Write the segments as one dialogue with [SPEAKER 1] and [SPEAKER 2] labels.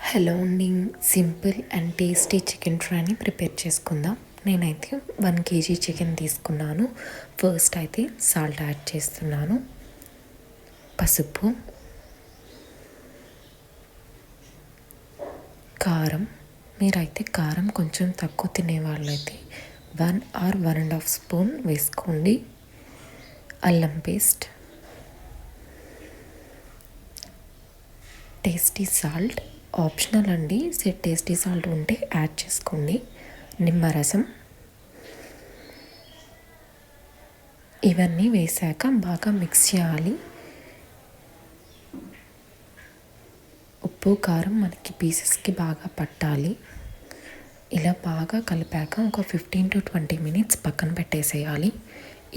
[SPEAKER 1] Hello అండి. Simple and tasty chicken ఫ్రైని prepare చేసుకుందాం. నేనైతే 1 kg చికెన్ తీసుకున్నాను. ఫస్ట్ అయితే సాల్ట్ యాడ్ చేస్తున్నాను, పసుపు, కారం. మీరైతే కారం కొంచెం తక్కువ తినే వాళ్ళైతే 1 or 1.5 స్పూన్ వేసుకోండి. అల్లం పేస్ట్, టేస్టీ సాల్ట్ ఆప్షనల్ అండి. టేస్టీ సాల్ట్ ఉంటే యాడ్ చేసుకోండి. నిమ్మరసం. ఇవన్నీ వేసాక బాగా మిక్స్ చేయాలి. ఉప్పు కారం మనకి పీసెస్కి బాగా పట్టాలి. ఇలా బాగా కలిపాక ఒక 15 to 20 minutes పక్కన పెట్టేసేయాలి.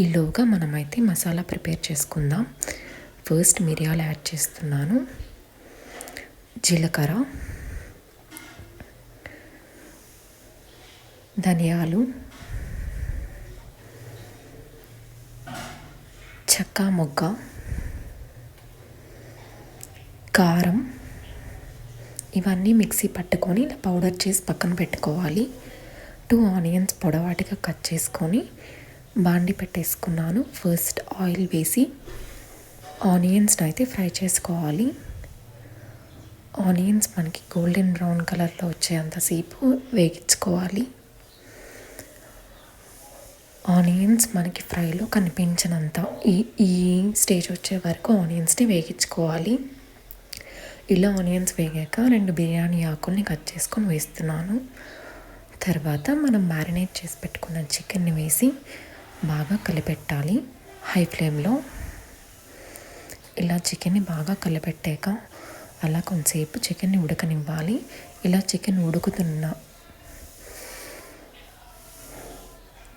[SPEAKER 1] ఈలోగా మనమైతే మసాలా ప్రిపేర్ చేసుకుందాం. ఫస్ట్ మిరియాలు యాడ్ చేస్తున్నాను, జీలకర్ర, ధనియాలు, చెక్క మొగ్గ, కారం. ఇవన్నీ మిక్సీ పట్టుకొని ఇలా పౌడర్ చేసి పక్కన పెట్టుకోవాలి. 2 ఆనియన్స్ పొడవాటిగా కట్ చేసుకొని బాండి పెట్టేసుకున్నాను. ఫస్ట్ ఆయిల్ వేసి ఆనియన్స్ని అయితే ఫ్రై చేసుకోవాలి. ఆనియన్స్ మనకి గోల్డెన్ బ్రౌన్ కలర్లో వచ్చేంతసేపు వేగించుకోవాలి. ఆనియన్స్ మనకి ఫ్రైలో కనిపించినంత ఈ స్టేజ్ వచ్చే వరకు ఆనియన్స్ని వేగించుకోవాలి. ఇలా ఆనియన్స్ వేగాక 2 బిర్యానీ ఆకుల్ని కట్ చేసుకొని వేస్తున్నాను. తర్వాత మనం మ్యారినేట్ చేసి పెట్టుకున్న చికెన్ని వేసి బాగా కలిపెట్టాలి హై ఫ్లేమ్లో. ఇలా చికెన్ని బాగా కలిపెట్టాక అలా కొంతసేపు చికెన్ని ఉడకనివ్వాలి. ఇలా చికెన్ ఉడుకుతున్న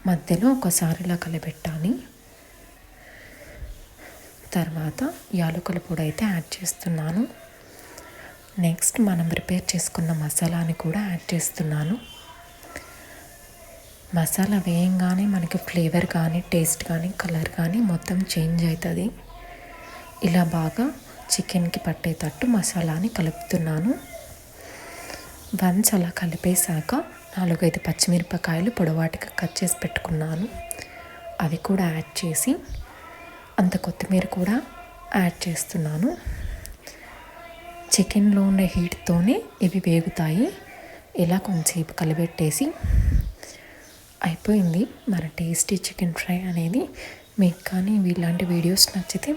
[SPEAKER 1] మధ్యలో ఒకసారి ఇలా కలిపెట్టాలి. తర్వాత యాలకుల పొడి అయితే యాడ్ చేస్తున్నాను. నెక్స్ట్ మనం ప్రిపేర్ చేసుకున్న మసాలాని కూడా యాడ్ చేస్తున్నాను. మసాలా వేయంగానే మనకి ఫ్లేవర్ కానీ టేస్ట్ కానీ కలర్ కానీ మొత్తం చేంజ్ అవుతుంది. ఇలా బాగా చికెన్కి పట్టేటట్టు మసాలాని కలుపుతున్నాను. వన్స్ అలా కలిపేశాక 4-5 పచ్చిమిరపకాయలు పొడవాటిగా కట్ చేసి పెట్టుకున్నాను, అవి కూడా యాడ్ చేసి అంత కొత్తిమీర కూడా యాడ్ చేస్తున్నాను. చికెన్లో ఉండే హీట్తోనే ఇవి వేగుతాయి. ఇలా కొంచెంసేపు కలిపెట్టేసి అయిపోయింది మన టేస్టీ చికెన్ ఫ్రై అనేది. మీకు కానీ ఇలాంటి వీడియోస్ నచ్చితే